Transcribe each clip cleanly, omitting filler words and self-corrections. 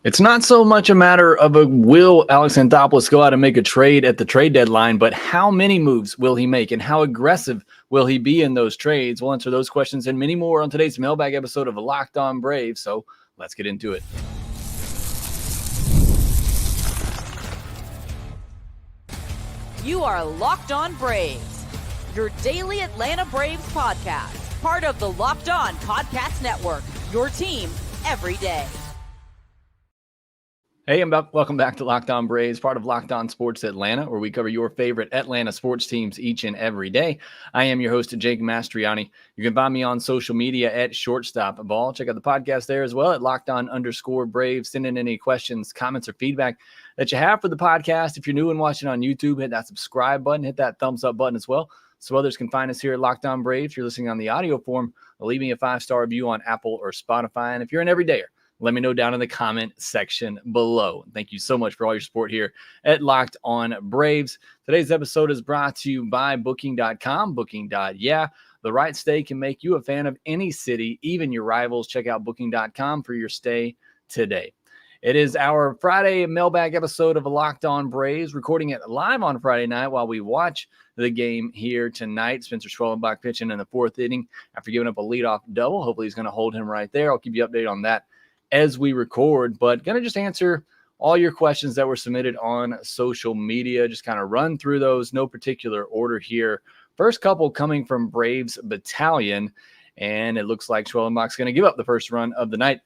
It's not so much a matter of will Alex Anthopoulos go out and make a trade at the trade deadline, but how many moves will he make and how aggressive will he be in those trades? We'll answer those questions and many more on today's Mailbag episode of Locked On Braves. So let's get into it. You are Locked On Braves, your daily Atlanta Braves podcast, part of the Locked On Podcast Network, your team every day. Hey, welcome back to Locked On Braves, part of Locked On Sports Atlanta, where we cover your favorite Atlanta sports teams each and every day. I am your host, Jake Mastriani. You can find me on social media at Shortstop Ball. Check out the podcast there as well at LockedOn_Braves. Send in any questions, comments, or feedback that you have for the podcast. If you're new and watching on YouTube, hit that subscribe button, hit that thumbs up button as well, so others can find us here at Locked On Braves. If you're listening on the audio form, leave me a 5-star review on Apple or Spotify. And if you're an everydayer, let me know down in the comment section below. Thank you so much for all your support here at Locked On Braves. Today's episode is brought to you by Booking.com. Booking.yeah. The right stay can make you a fan of any city, even your rivals. Check out Booking.com for your stay today. It is our Friday mailbag episode of Locked On Braves, recording it live on Friday night while we watch the game here tonight. Spencer Schwellenbach pitching in the fourth inning after giving up a leadoff double. Hopefully he's going to hold him right there. I'll keep you updated on that as we record, but going to just answer all your questions that were submitted on social media, just kind of run through those, no particular order here. First couple coming from Braves Battalion, and it looks like Schwellenbach's going to give up the first run of the night.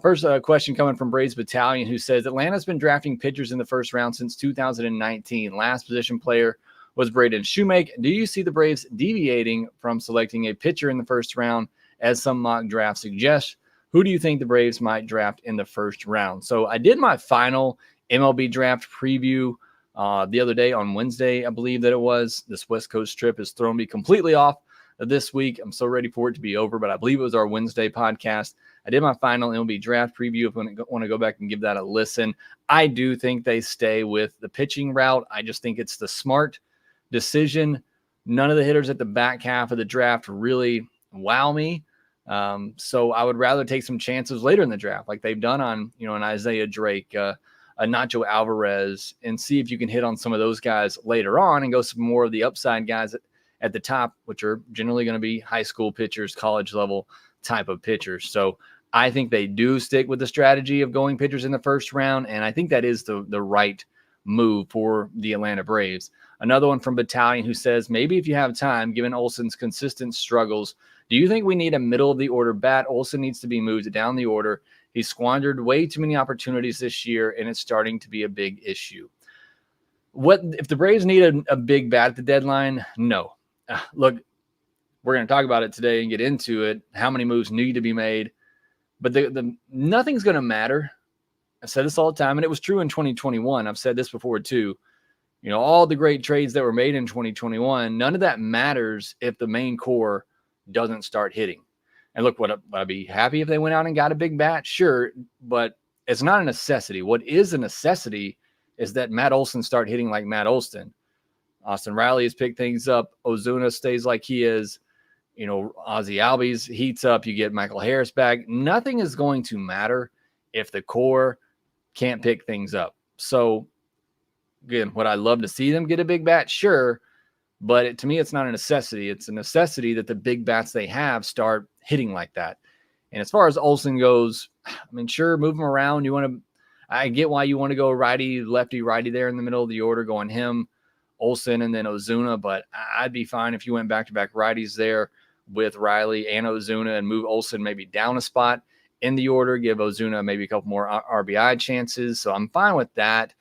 First question coming from Braves Battalion, who says, Atlanta's been drafting pitchers in the first round since 2019. Last position player was Braden Shoemake. Do you see the Braves deviating from selecting a pitcher in the first round, as some mock draft suggests? Who do you think the Braves might draft in the first round? So I did my final MLB draft preview the other day on Wednesday, I believe that it was. This West Coast trip has thrown me completely off this week. I'm so ready for it to be over, but I believe it was our Wednesday podcast. I did my final MLB draft preview. If you want to go back and give that a listen, I do think they stay with the pitching route. I just think it's the smart decision. None of the hitters at the back half of the draft really wow me. So I would rather take some chances later in the draft, like they've done on, an Isaiah Drake, a Nacho Alvarez, and see if you can hit on some of those guys later on and go some more of the upside guys at the top, which are generally going to be high school pitchers, college level type of pitchers. So I think they do stick with the strategy of going pitchers in the first round. And I think that is the right move for the Atlanta Braves. Another one from Battalion who says, maybe if you have time, given Olson's consistent struggles, do you think we need a middle of the order bat? Olson needs to be moved down the order. He squandered way too many opportunities this year, and it's starting to be a big issue. What if the Braves need a big bat at the deadline? No. Look, we're going to talk about it today and get into it. How many moves need to be made? But nothing's going to matter. I said this all the time, and it was true in 2021. I've said this before too. All the great trades that were made in 2021, none of that matters if the main core doesn't start hitting. And look, would I be happy if they went out and got a big bat? Sure, but it's not a necessity. What is a necessity is that Matt Olson start hitting like Matt Olson. Austin Riley has picked things up. Ozuna stays like he is. Ozzy Albies heats up. You get Michael Harris back. Nothing is going to matter if the core can't pick things up. So, again, would I love to see them get a big bat? Sure. But to me, it's not a necessity. It's a necessity that the big bats they have start hitting like that. And as far as Olson goes, sure, move him around. I get why you want to go righty, lefty, righty there in the middle of the order, going him, Olson, and then Ozuna. But I'd be fine if you went back-to-back righties there with Riley and Ozuna and move Olson maybe down a spot in the order, give Ozuna maybe a couple more RBI chances. So I'm fine with that.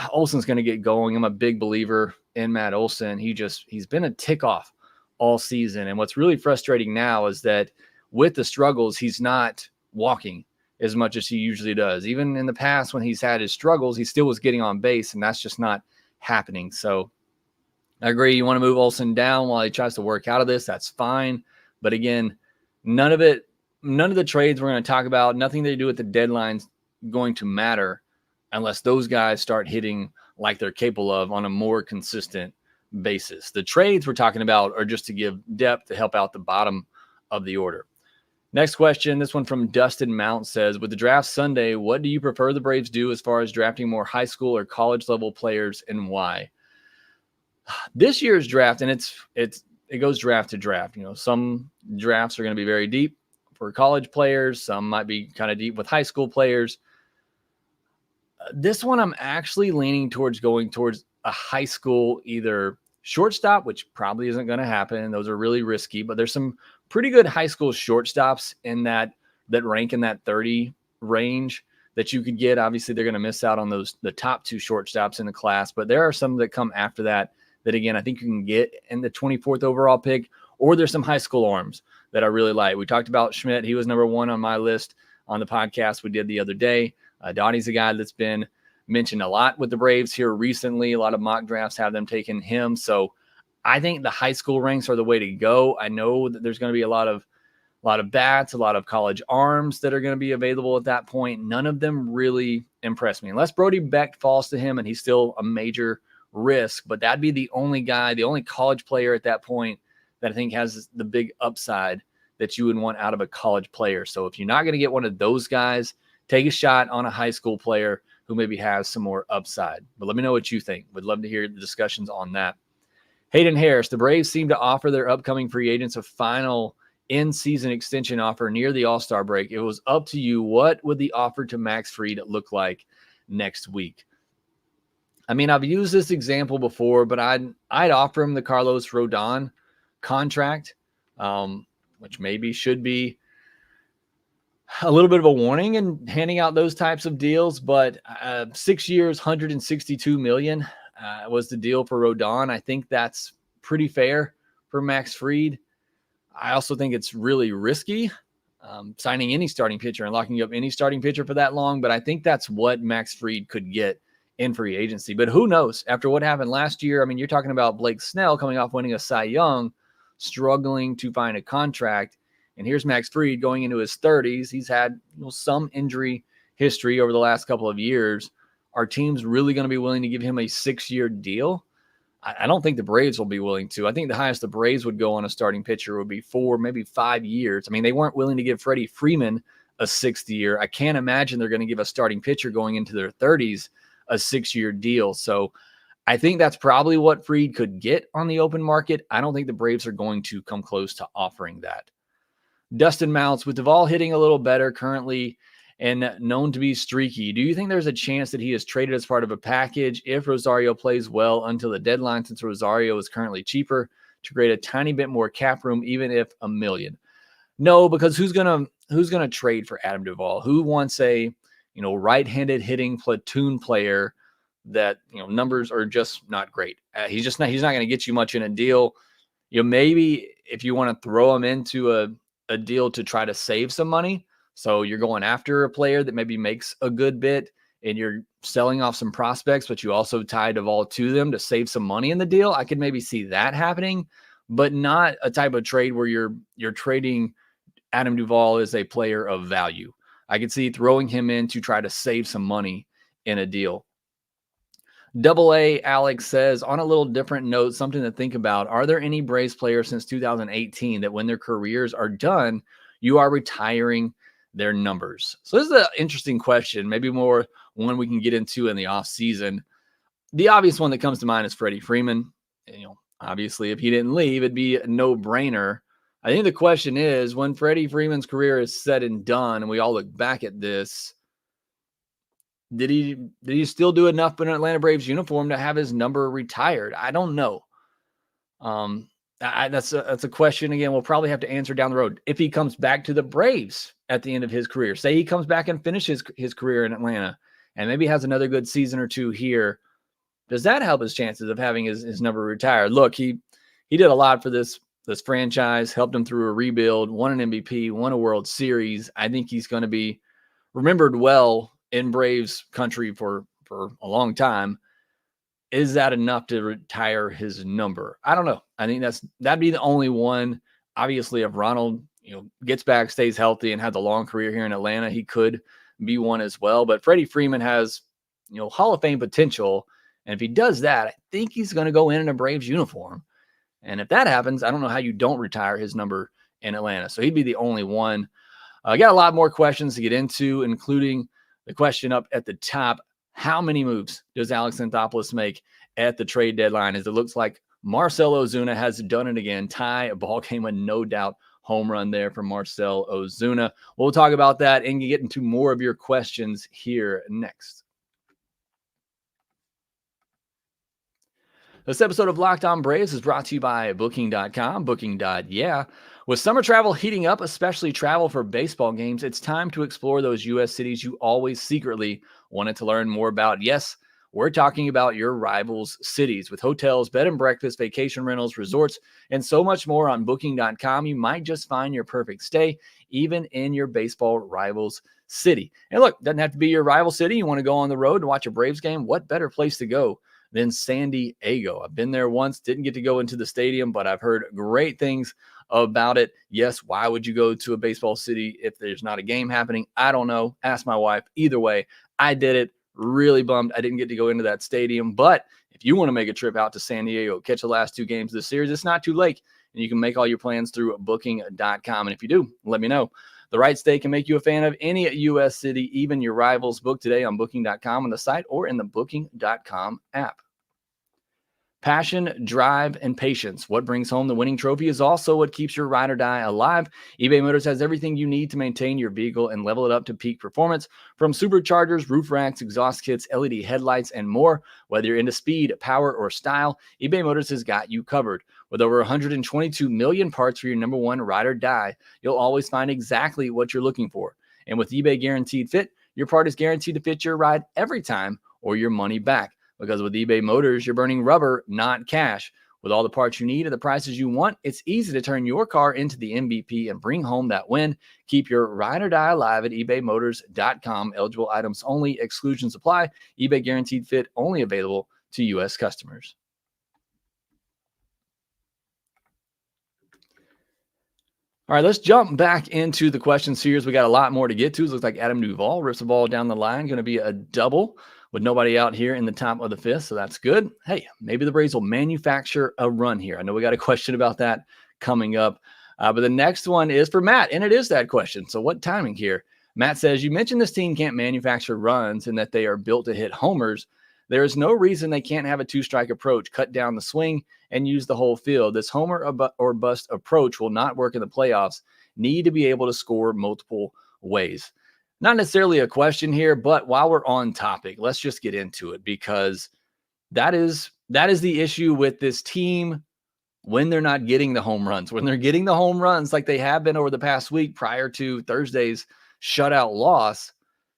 Olson's going to get going. I'm a big believer in Matt Olson. He's been a tick off all season. And what's really frustrating now is that with the struggles, he's not walking as much as he usually does. Even in the past when he's had his struggles, he still was getting on base, and that's just not happening. So I agree. You want to move Olson down while he tries to work out of this. That's fine. But again, none of the trades we're going to talk about, nothing they do at the deadline's going to matter unless those guys start hitting like they're capable of on a more consistent basis. The trades we're talking about are just to give depth to help out the bottom of the order. Next question, this one from Dustin Mount says, with the draft Sunday, what do you prefer the Braves do as far as drafting more high school or college level players, and why? This year's draft, and it goes draft to draft. Some drafts are going to be very deep for college players. Some might be kind of deep with high school players. This one, I'm actually leaning towards going towards a high school, either shortstop, which probably isn't going to happen. Those are really risky, but there's some pretty good high school shortstops in that rank in that 30 range that you could get. Obviously, they're going to miss out on the top two shortstops in the class, but there are some that come after that again, I think you can get in the 24th overall pick, or there's some high school arms that I really like. We talked about Schmidt. He was number one on my list on the podcast we did the other day. Dottie's a guy that's been mentioned a lot with the Braves here recently. A lot of mock drafts have them taking him. So I think the high school ranks are the way to go. I know that there's going to be a lot of bats, a lot of college arms that are going to be available at that point. None of them really impress me, unless Brody Beck falls to him and he's still a major risk. But that'd be the only guy, the only college player at that point that I think has the big upside that you would want out of a college player. So if you're not going to get one of those guys, take a shot on a high school player who maybe has some more upside. But let me know what you think. Would love to hear the discussions on that. Hayden Harris, the Braves seem to offer their upcoming free agents a final in-season extension offer near the All-Star break. It was up to you. What would the offer to Max Fried look like next week? I mean, I've used this example before, but I'd offer him the Carlos Rodon contract, which maybe should be a little bit of a warning in handing out those types of deals. But 6 years, $162 million was the deal for Rodon. I think that's pretty fair for Max Fried. I also think it's really risky signing any starting pitcher and locking up any starting pitcher for that long. But I think that's what Max Fried could get in free agency. But who knows? After what happened last year, I mean, you're talking about Blake Snell coming off winning a Cy Young, struggling to find a contract. And here's Max Fried going into his 30s. He's had some injury history over the last couple of years. Are teams really going to be willing to give him a 6-year deal? I don't think the Braves will be willing to. I think the highest the Braves would go on a starting pitcher would be 4, maybe 5 years. I mean, they weren't willing to give Freddie Freeman a 6th year. I can't imagine they're going to give a starting pitcher going into their 30s a 6-year deal. So I think that's probably what Fried could get on the open market. I don't think the Braves are going to come close to offering that. Dustin Mounts, with Duvall hitting a little better currently and known to be streaky, do you think there's a chance that he is traded as part of a package if Rosario plays well until the deadline, since Rosario is currently cheaper, to create a tiny bit more cap room, even if $1 million? No, because who's gonna trade for Adam Duvall? Who wants a right-handed hitting platoon player that numbers are just not great? He's not going to get you much in a deal. Maybe if you want to throw him into a deal to try to save some money. So you're going after a player that maybe makes a good bit and you're selling off some prospects, but you also tie Duvall to them to save some money in the deal. I could maybe see that happening, but not a type of trade where you're trading Adam Duvall as a player of value. I could see throwing him in to try to save some money in a deal. Double A Alex says, on a little different note, something to think about. Are there any Braves players since 2018 that when their careers are done, you are retiring their numbers? So this is an interesting question, maybe more one we can get into in the off season. The obvious one that comes to mind is Freddie Freeman. Obviously, if he didn't leave, it'd be a no-brainer. I think the question is, when Freddie Freeman's career is said and done, and we all look back at this, did he still do enough in an Atlanta Braves uniform to have his number retired? I don't know. That's a question, again, we'll probably have to answer down the road. If he comes back to the Braves at the end of his career, say he comes back and finishes his career in Atlanta and maybe has another good season or two here, does that help his chances of having his number retired? Look, he did a lot for this franchise, helped him through a rebuild, won an MVP, won a World Series. I think he's going to be remembered well in Braves country for a long time. Is that enough to retire his number? I don't know. I think that'd be the only one. Obviously, if Ronald gets back, stays healthy, and has a long career here in Atlanta, he could be one as well. But Freddie Freeman has Hall of Fame potential, and if he does that, I think he's going to go in a Braves uniform. And if that happens, I don't know how you don't retire his number in Atlanta. So he'd be the only one. I got a lot more questions to get into, including the question up at the top. How many moves does Alex Anthopoulos make at the trade deadline? As it looks like Marcell Ozuna has done it again. Tie ball game, a no doubt home run there for Marcell Ozuna. We'll talk about that and get into more of your questions here next. This episode of Locked On Braves is brought to you by Booking.com, Booking.yeah. With summer travel heating up, especially travel for baseball games, it's time to explore those U.S. cities you always secretly wanted to learn more about. Yes, we're talking about your rivals' cities. With hotels, bed and breakfast, vacation rentals, resorts, and so much more on Booking.com, you might just find your perfect stay, even in your baseball rivals' city. And look, doesn't have to be your rival city. You want to go on the road to watch a Braves game? What better place to go than San Diego? I've been there once, didn't get to go into the stadium, but I've heard great things about it. Yes, why would you go to a baseball city if there's not a game happening? I don't know. Ask my wife. Either way, I did it. Really bummed I didn't get to go into that stadium. But if you want to make a trip out to San Diego, catch the last 2 games of the series, it's not too late. And you can make all your plans through Booking.com. And if you do, let me know. The right stay can make you a fan of any U.S. city, even your rivals. Book today on Booking.com on the site or in the Booking.com app. Passion, drive, and patience. What brings home the winning trophy is also what keeps your ride or die alive. eBay Motors has everything you need to maintain your vehicle and level it up to peak performance. From superchargers, roof racks, exhaust kits, LED headlights, and more. Whether you're into speed, power, or style, eBay Motors has got you covered. With over 122 million parts for your number one ride or die, you'll always find exactly what you're looking for. And with eBay Guaranteed Fit, your part is guaranteed to fit your ride every time or your money back. Because with eBay Motors, you're burning rubber, not cash. With all the parts you need at the prices you want, it's easy to turn your car into the MVP and bring home that win. Keep your ride or die alive at ebaymotors.com. Eligible items only. Exclusions apply. eBay Guaranteed Fit only available to U.S. customers. All right, let's jump back into the question series. We got a lot more to get to. It looks like Adam Duvall rips the ball down the line. Going to be a double with nobody out here in the top of the 5th, so that's good. Hey, maybe the Braves will manufacture a run here. I know we got a question about that coming up, but the next one is for Matt, and it is that question. So what timing here? Matt says, you mentioned this team can't manufacture runs and that they are built to hit homers. There is no reason they can't have a 2-strike approach, cut down the swing, and use the whole field. This homer or bust approach will not work in the playoffs. Need to be able to score multiple ways. Not necessarily a question here, but while we're on topic, let's just get into it, because that is the issue with this team when they're not getting the home runs. When they're getting the home runs like they have been over the past week prior to Thursday's shutout loss,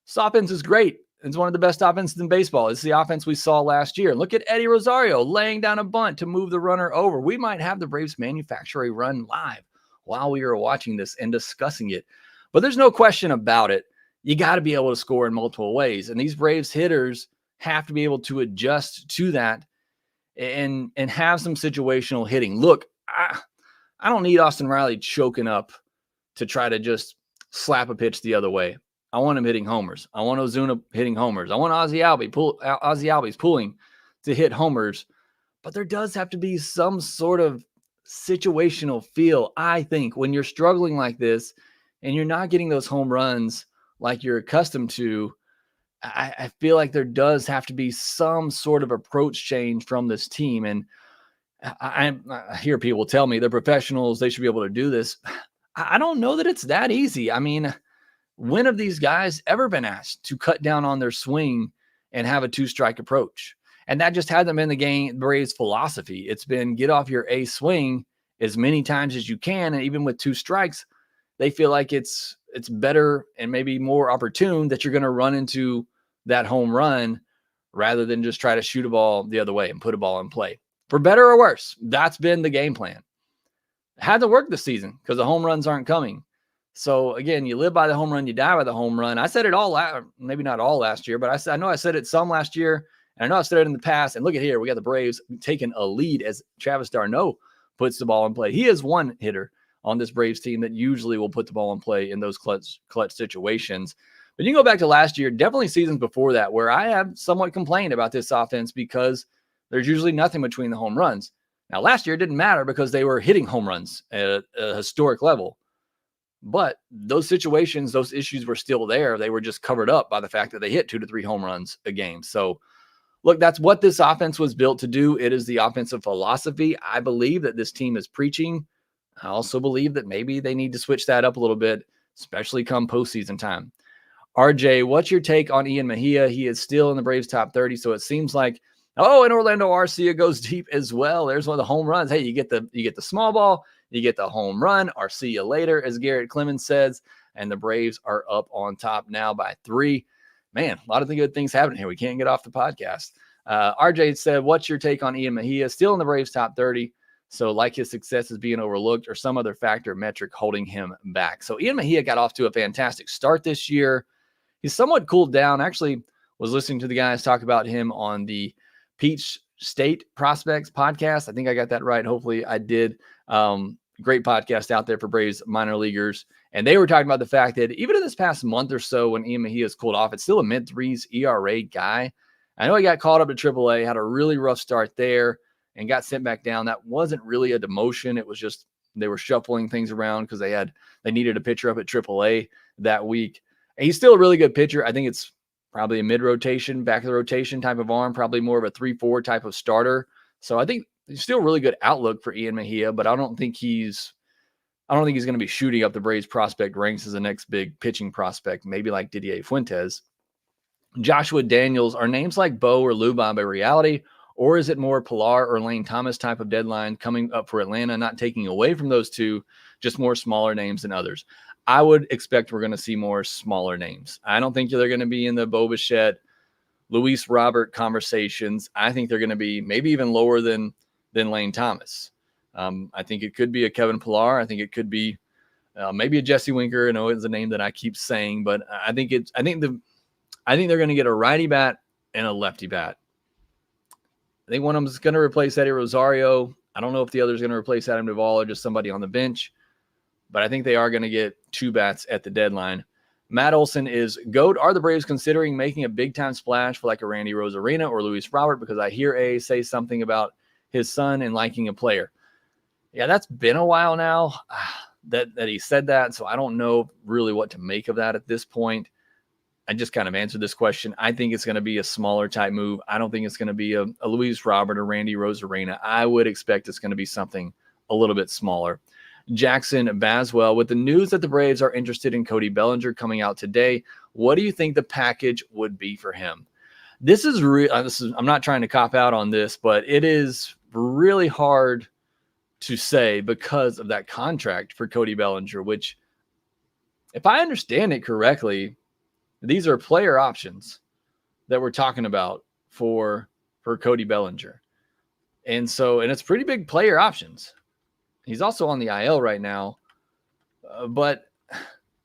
this offense is great. It's one of the best offenses in baseball. It's the offense we saw last year. Look at Eddie Rosario laying down a bunt to move the runner over. We might have the Braves manufacture a run live while we are watching this and discussing it. But there's no question about it. You got to be able to score in multiple ways. And these Braves hitters have to be able to adjust to that and have some situational hitting. Look, I don't need Austin Riley choking up to try to just slap a pitch the other way. I want him hitting homers. I want Ozuna hitting homers. I want Ozzie Albies pulling to hit homers. But there does have to be some sort of situational feel, I think, when you're struggling like this and you're not getting those home runs like you're accustomed to. I feel like there does have to be some sort of approach change from this team. And I hear people tell me they're professionals, they should be able to do this. I don't know that it's that easy. I mean, when have these guys ever been asked to cut down on their swing and have a 2-strike approach? And that just hasn't been the Braves' philosophy. It's been get off your A swing as many times as you can. And even with 2 strikes, they feel like it's better and maybe more opportune that you're going to run into that home run rather than just try to shoot a ball the other way and put a ball in play. For better or worse, that's been the game plan. It hasn't worked this season because the home runs aren't coming. So again, you live by the home run, you die by the home run. I said it all, maybe not all last year, but I know I said it some last year, and I know I said it in the past. And look at here, we got the Braves taking a lead as Travis d'Arnaud puts the ball in play. He is one hitter on this Braves team that usually will put the ball in play in those clutch situations. But you can go back to last year, definitely seasons before that, where I have somewhat complained about this offense because there's usually nothing between the home runs. Now, last year it didn't matter because they were hitting home runs at a historic level. But those situations, those issues were still there. They were just covered up by the fact that they hit 2 to 3 home runs a game. So look, that's what this offense was built to do. It is the offensive philosophy I believe that this team is preaching. I also believe that maybe they need to switch that up a little bit, especially come postseason time. RJ, what's your take on Ian Mejia? He is still in the Braves top 30, so it seems like, and Orlando Arcia goes deep as well. There's one of the home runs. Hey, you get the small ball, you get the home run. Arcia later, as Garrett Clemens says, and the Braves are up on top now by 3. Man, a lot of the good things happening here. We can't get off the podcast. RJ said, what's your take on Ian Mejia? Still in the Braves top 30. So like his success is being overlooked or some other factor metric holding him back. So Ian Mejia got off to a fantastic start this year. He's somewhat cooled down. Actually, was listening to the guys talk about him on the Peach State Prospects podcast. I think I got that right. Hopefully I did. Great podcast out there for Braves minor leaguers. And they were talking about the fact that even in this past month or so when Ian Mejia has cooled off, it's still a mid-3s ERA guy. I know he got called up to AAA, had a really rough start there, and got sent back down. That wasn't really a demotion. It was just they were shuffling things around because they needed a pitcher up at AAA that week. And he's still a really good pitcher. I think it's probably a mid-rotation, back of the rotation type of arm, probably more of a 3-4 type of starter. So I think he's still a really good outlook for Ian Mejia, but I don't think he's going to be shooting up the Braves prospect ranks as the next big pitching prospect, maybe like Didier Fuentes. Joshua Daniels, are names like Bo or Lubbob a reality, or is it more Pilar or Lane Thomas type of deadline coming up for Atlanta, not taking away from those two, just more smaller names than others? I would expect we're going to see more smaller names. I don't think they're going to be in the Bo Bichette, Luis Robert conversations. I think they're going to be maybe even lower than Lane Thomas. I think it could be a Kevin Pilar. I think it could be maybe a Jesse Winker. I know it's a name that I keep saying, but I think they're going to get a righty bat and a lefty bat. I think one of them is going to replace Eddie Rosario. I don't know if the other is going to replace Adam Duvall or just somebody on the bench, but I think they are going to get 2 bats at the deadline. Matt Olson is, GOAT, are the Braves considering making a big-time splash for like a Randy Rosarina or Luis Robert? Because I hear A say something about his son and liking a player. Yeah, that's been a while now that he said that, so I don't know really what to make of that at this point. I just kind of answered this question. I think it's going to be a smaller type move. I don't think it's going to be a Luis Robert or Randy Rosarina. I would expect it's going to be something a little bit smaller. Jackson Baswell, with the news that the Braves are interested in Cody Bellinger coming out today, what do you think the package would be for him? This is I'm not trying to cop out on this, but it is really hard to say because of that contract for Cody Bellinger, which, if I understand it correctly, these are player options that we're talking about for Cody Bellinger. And it's pretty big player options. He's also on the IL right now. But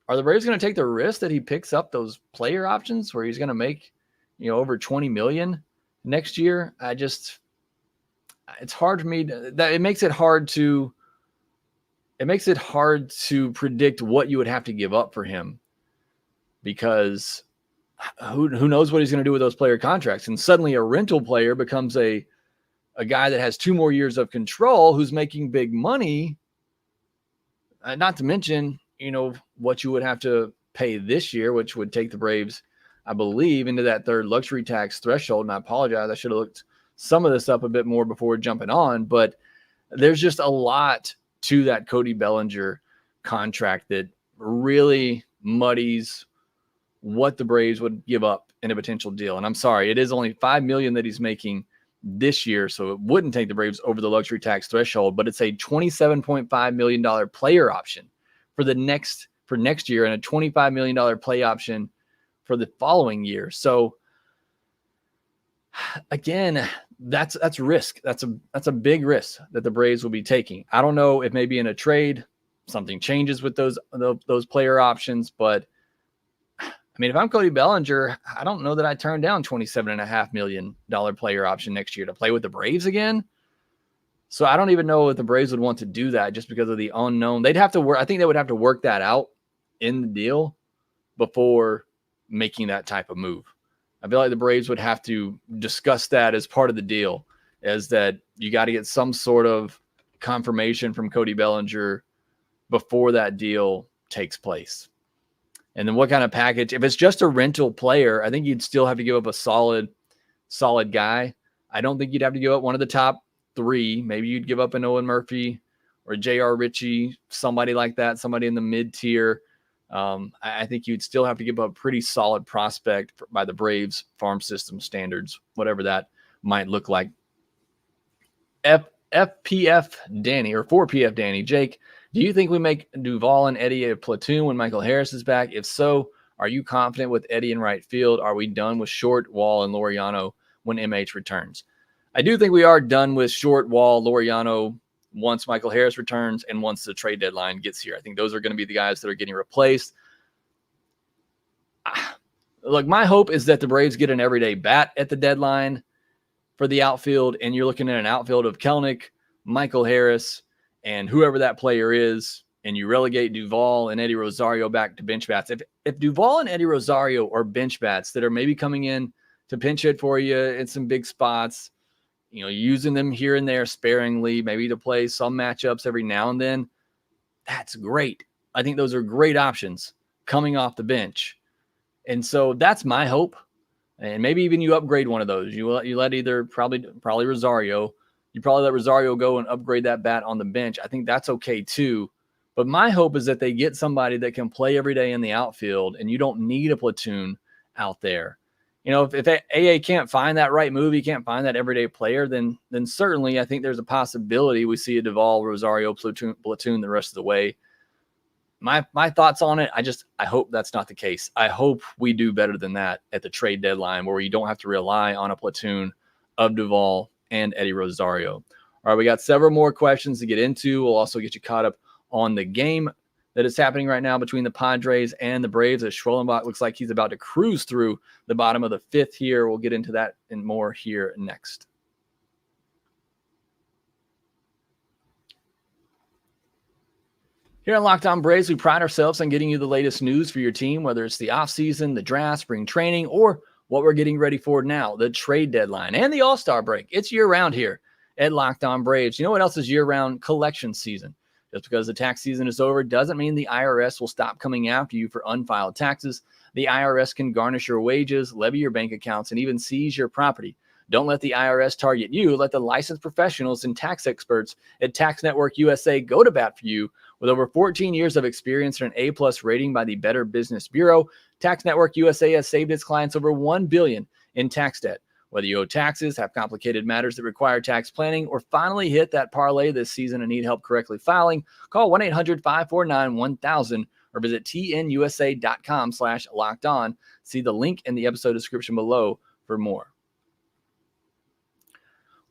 are the Braves going to take the risk that he picks up those player options where he's going to make, over $20 million next year? It's hard for me it makes it hard to predict what you would have to give up for him, because who knows what he's going to do with those player contracts. And suddenly a rental player becomes a guy that has 2 more years of control who's making big money. Not to mention, what you would have to pay this year, which would take the Braves, I believe, into that 3rd luxury tax threshold. And I apologize, I should have looked some of this up a bit more before jumping on, but there's just a lot to that Cody Bellinger contract that really muddies what the Braves would give up in a potential deal. And I'm sorry, it is only $5 million that he's making this year, so it wouldn't take the Braves over the luxury tax threshold, but it's a $27.5 million player option for next year and a $25 million play option for the following year. So again, that's risk. That's a big risk that the Braves will be taking. I don't know if maybe in a trade something changes with those player options, but I mean, if I'm Cody Bellinger, I don't know that I turn down $27.5 million player option next year to play with the Braves again. So I don't even know if the Braves would want to do that just because of the unknown. They'd have to work. I think they would have to work that out in the deal before making that type of move. I feel like the Braves would have to discuss that as part of the deal, as that you got to get some sort of confirmation from Cody Bellinger before that deal takes place. And then what kind of package? If it's just a rental player, I think you'd still have to give up a solid guy. I don't think you'd have to give up one of the top 3. Maybe you'd give up an Owen Murphy or J.R. Ritchie, somebody like that, somebody in the mid-tier. I think you'd still have to give up a pretty solid prospect by the Braves farm system standards, whatever that might look like. FPF Danny, or 4PF Danny, Jake, do you think we make Duvall and Eddie a platoon when Michael Harris is back? If so, are you confident with Eddie in right field? Are we done with Short, Wall, and Laureano when MH returns? I do think we are done with Short, Wall, Laureano once Michael Harris returns and once the trade deadline gets here. I think those are going to be the guys that are getting replaced. Look, my hope is that the Braves get an everyday bat at the deadline for the outfield, and you're looking at an outfield of Kelenic, Michael Harris, and whoever that player is, and you relegate Duvall and Eddie Rosario back to bench bats. If Duvall and Eddie Rosario are bench bats that are maybe coming in to pinch hit for you in some big spots, using them here and there sparingly, maybe to play some matchups every now and then, that's great. I think those are great options coming off the bench. And so that's my hope. And maybe even you upgrade one of those. You let either probably Rosario. You probably let Rosario go and upgrade that bat on the bench. I think that's okay too. But my hope is that they get somebody that can play every day in the outfield, and you don't need a platoon out there. If AA can't find that right move, he can't find that everyday player, then certainly I think there's a possibility we see a Duvall Rosario platoon the rest of the way. My thoughts on it, I hope that's not the case. I hope we do better than that at the trade deadline, where you don't have to rely on a platoon of Duvall and Eddie Rosario. All right, we got several more questions to get into. We'll also get you caught up on the game that is happening right now between the Padres and the Braves, as Schwellenbach looks like he's about to cruise through the bottom of the 5th here. We'll get into that and more here next. Here on Locked On Braves, we pride ourselves on getting you the latest news for your team, whether it's the offseason, the draft, spring training, or what we're getting ready for now, the trade deadline and the All-Star break. It's year-round here at Locked On Braves. You know what else is year-round? Collection season. Just because the tax season is over doesn't mean the IRS will stop coming after you for unfiled taxes. The IRS can garnish your wages, levy your bank accounts, and even seize your property. Don't let the IRS target you. Let the licensed professionals and tax experts at Tax Network USA go to bat for you. With over 14 years of experience and an A+ rating by the Better Business Bureau, Tax Network USA has saved its clients over $1 billion in tax debt. Whether you owe taxes, have complicated matters that require tax planning, or finally hit that parlay this season and need help correctly filing, call 1-800-549-1000 or visit tnusa.com/lockedon. See the link in the episode description below for more.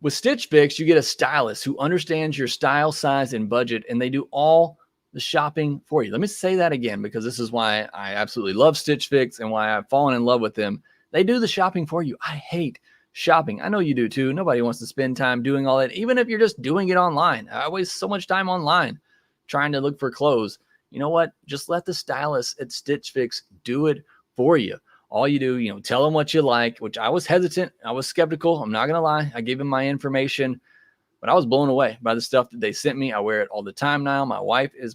With Stitch Fix, you get a stylist who understands your style, size, and budget, and they do all the shopping for you. Let me say that again, because this is why I absolutely love Stitch Fix and why I've fallen in love with them. They do the shopping for you. I hate shopping. I know you do too. Nobody wants to spend time doing all that, even if you're just doing it online. I waste so much time online trying to look for clothes. You know what? Just let the stylist at Stitch Fix do it for you. All you do, tell them what you like, which I was hesitant. I was skeptical. I'm not going to lie. I gave them my information, but I was blown away by the stuff that they sent me. I wear it all the time now. My wife is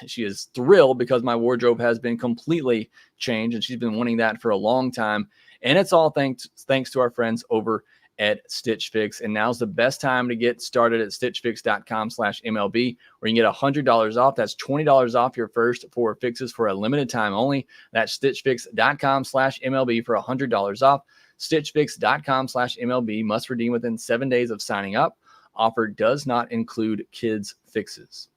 she is thrilled because my wardrobe has been completely changed, and she's been wanting that for a long time. And it's all thanks to our friends over at Stitch Fix. And now's the best time to get started at stitchfix.com/MLB, where you can get $100 off. That's $20 off your first 4 fixes for a limited time only. That's stitchfix.com/MLB for $100 off. Stitchfix.com/MLB, must redeem within 7 days of signing up. Offer does not include kids fixes.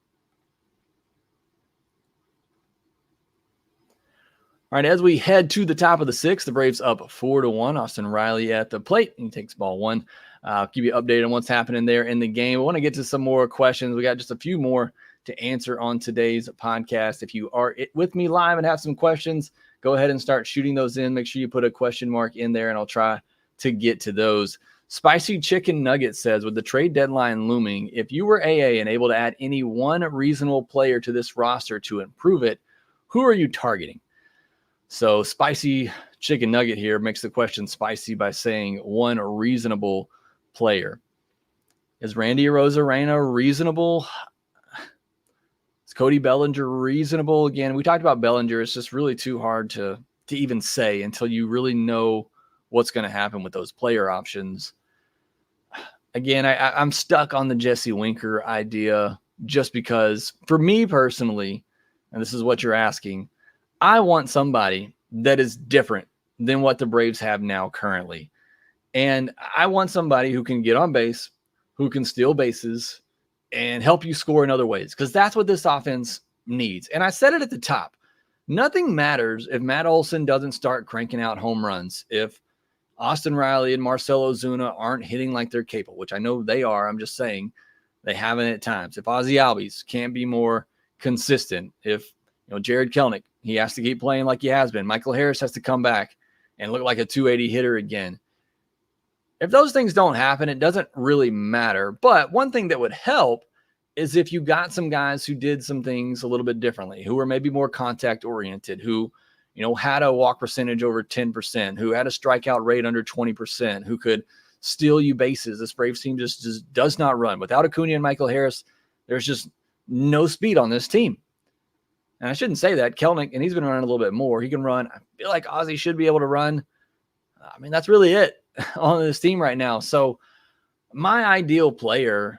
All right, as we head to the top of the 6th, the Braves up 4-1. Austin Riley at the plate. He takes ball 1. I'll keep you updated on what's happening there in the game. I want to get to some more questions. We got just a few more to answer on today's podcast. If you are with me live and have some questions, go ahead and start shooting those in. Make sure you put a question mark in there, and I'll try to get to those. Spicy Chicken Nugget says, with the trade deadline looming, if you were AA and able to add any one reasonable player to this roster to improve it, who are you targeting? So Spicy Chicken Nugget here makes the question spicy by saying one reasonable player. Is Randy Arozarena reasonable? Is Cody Bellinger reasonable? Again, we talked about Bellinger. It's just really too hard to even say until you really know what's going to happen with those player options. Again, I'm stuck on the Jesse Winker idea just because for me personally, and this is what you're asking, I want somebody that is different than what the Braves have now currently. And I want somebody who can get on base, who can steal bases, and help you score in other ways, because that's what this offense needs. And I said it at the top. Nothing matters if Matt Olson doesn't start cranking out home runs, if Austin Riley and Marcell Ozuna aren't hitting like they're capable, which I know they are. I'm just saying they haven't at times. If Ozzie Albies can't be more consistent, if Jared Kelenic, he has to keep playing like he has been. Michael Harris has to come back and look like a 280 hitter again. If those things don't happen, it doesn't really matter. But one thing that would help is if you got some guys who did some things a little bit differently, who were maybe more contact oriented, who had a walk percentage over 10%, who had a strikeout rate under 20%, who could steal you bases. This Braves team just does not run. Without Acuna and Michael Harris, there's just no speed on this team. And I shouldn't say that. Kelenic, and he's been running a little bit more. He can run. I feel like Ozzie should be able to run. I mean, that's really it on this team right now. So my ideal player,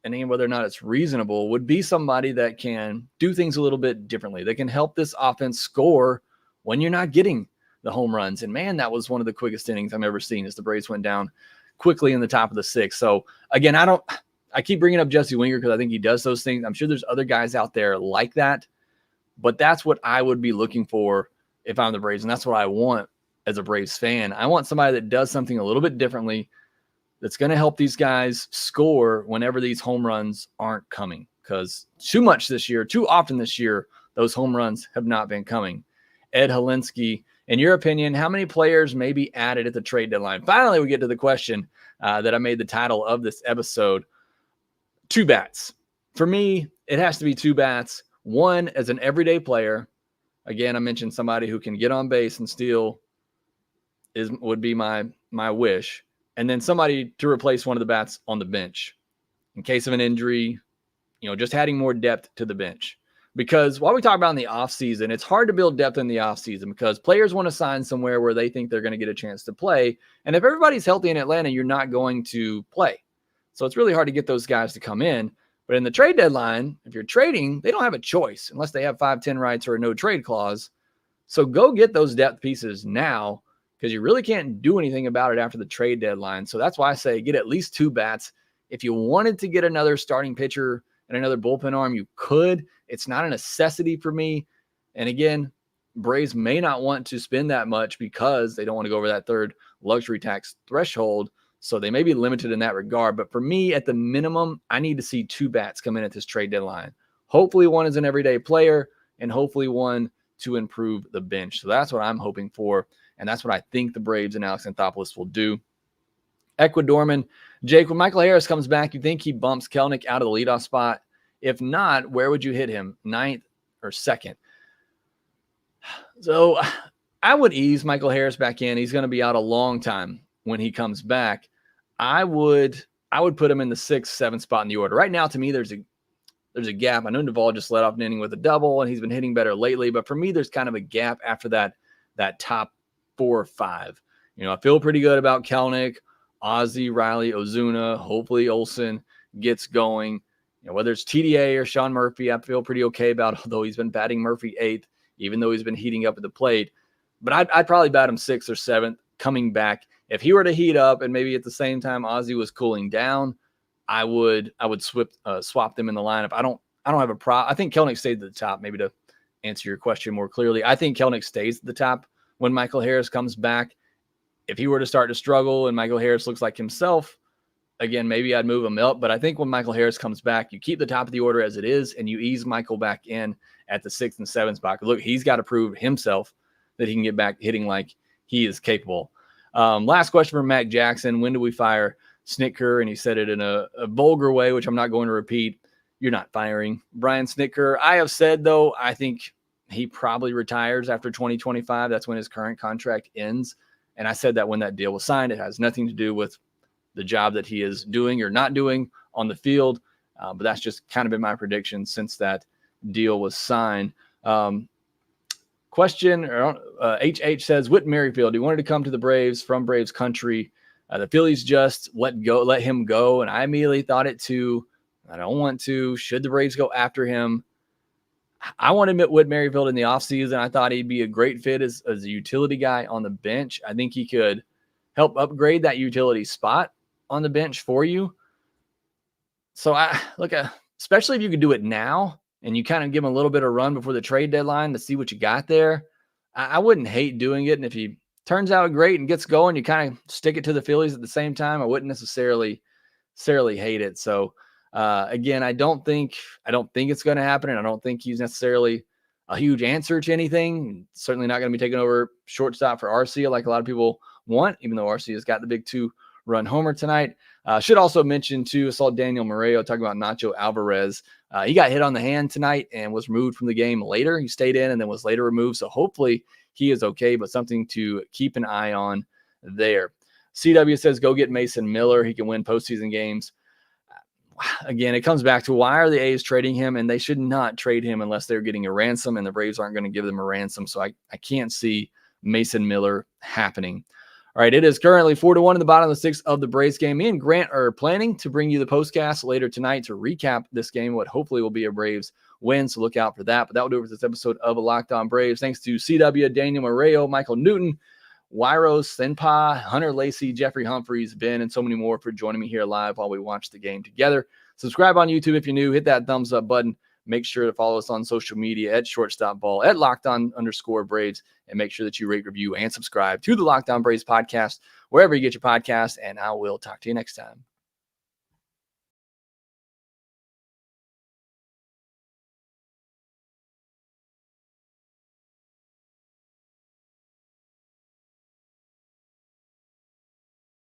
and again, whether or not it's reasonable, would be somebody that can do things a little bit differently. They can help this offense score when you're not getting the home runs. And man, that was one of the quickest innings I've ever seen as the Braves went down quickly in the top of the sixth. So again, I keep bringing up Jesse Winker because I think he does those things. I'm sure there's other guys out there like that, but that's what I would be looking for if I'm the Braves. And that's what I want as a Braves fan. I want somebody that does something a little bit differently, that's going to help these guys score whenever these home runs aren't coming. Because too often this year, those home runs have not been coming. Ed Helinsky, in your opinion, how many players may be added at the trade deadline? Finally, we get to the question that I made the title of this episode. 2 bats. For me, it has to be 2 bats. One as an everyday player. Again, I mentioned somebody who can get on base and steal would be my wish. And then somebody to replace one of the bats on the bench in case of an injury, just adding more depth to the bench. Because while we talk about in the offseason, it's hard to build depth in the offseason because players want to sign somewhere where they think they're going to get a chance to play. And if everybody's healthy in Atlanta, you're not going to play. So it's really hard to get those guys to come in. But in the trade deadline, if you're trading, they don't have a choice unless they have 5-10 rights or a no trade clause. So go get those depth pieces now, because you really can't do anything about it after the trade deadline. So that's why I say get at least 2 bats. If you wanted to get another starting pitcher and another bullpen arm, you could. It's not a necessity for me. And again, Braves may not want to spend that much because they don't want to go over that third luxury tax threshold. So they may be limited in that regard. But for me, at the minimum, I need to see 2 bats come in at this trade deadline. Hopefully one is an everyday player and hopefully one to improve the bench. So that's what I'm hoping for. And that's what I think the Braves and Alex Anthopoulos will do. Ecuadorman, Jake, when Michael Harris comes back, you think he bumps Kelenic out of the leadoff spot? If not, where would you hit him? 9th or 2nd? So I would ease Michael Harris back in. He's going to be out a long time when he comes back. I would put him in the 6th, 7th spot in the order. Right now, to me, there's a gap. I know Duvall just led off an inning with a double, and he's been hitting better lately. But for me, there's kind of a gap after that top 4 or 5. I feel pretty good about Kelenic, Ozzie, Riley, Ozuna. Hopefully Olson gets going. Whether it's TDA or Sean Murphy, I feel pretty okay about, although he's been batting Murphy 8th, even though he's been heating up at the plate. But I'd probably bat him 6th or 7th coming back. If he were to heat up and maybe at the same time Ozzie was cooling down, I would swap them in the lineup. I don't have a problem. I think Kelenic stays at the top. Maybe to answer your question more clearly, I think Kelenic stays at the top when Michael Harris comes back. If he were to start to struggle and Michael Harris looks like himself, again, maybe I'd move him up. But I think when Michael Harris comes back, you keep the top of the order as it is, and you ease Michael back in at the 6th and 7th spot. Look, he's got to prove himself that he can get back hitting like he is capable. Last question from Mac Jackson. When do we fire Snitker? And he said it in a vulgar way, which I'm not going to repeat. You're not firing Brian Snitker. I have said, though, I think he probably retires after 2025. That's when his current contract ends. And I said that when that deal was signed. It has nothing to do with the job that he is doing or not doing on the field. But that's just kind of been my prediction since that deal was signed. Question, HH says, Whit Merrifield, he wanted to come to the Braves from Braves country. The Phillies just let him go, and I immediately thought it too. I don't want to. Should the Braves go after him? I want to admit Whit Merrifield in the offseason. I thought he'd be a great fit as a utility guy on the bench. I think he could help upgrade that utility spot on the bench for you. So especially if you could do it now and you kind of give him a little bit of run before the trade deadline to see what you got there, I wouldn't hate doing it. And if he turns out great and gets going, you kind of stick it to the Phillies at the same time. I wouldn't necessarily hate it. So again, I don't think it's going to happen, and I don't think he's necessarily a huge answer to anything. Certainly not going to be taking over shortstop for Arcia like a lot of people want, even though Arcia has got the big 2-run homer tonight. Should also mention too, I saw Daniel Moreo talking about Nacho Alvarez. He got hit on the hand tonight and was removed from the game later. He stayed in and then was later removed. So hopefully he is okay, but something to keep an eye on there. CW says, go get Mason Miller. He can win postseason games. Again, it comes back to why are the A's trading him? And they should not trade him unless they're getting a ransom, and the Braves aren't going to give them a ransom. So I can't see Mason Miller happening. All right, it is currently 4-1 in the bottom of the 6th of the Braves game. Me and Grant are planning to bring you the postcast later tonight to recap this game, what hopefully will be a Braves win, so look out for that. But that will do it for this episode of Locked On Braves. Thanks to CW, Daniel Moreo, Michael Newton, Wyros Senpa, Hunter Lacey, Jeffrey Humphreys, Ben, and so many more for joining me here live while we watch the game together. Subscribe on YouTube if you're new. Hit that thumbs up button. Make sure to follow us on social media at ShortstopBall, at LockedOn_Braves, and make sure that you rate, review, and subscribe to the Locked On Braves podcast, wherever you get your podcast, and I will talk to you next time.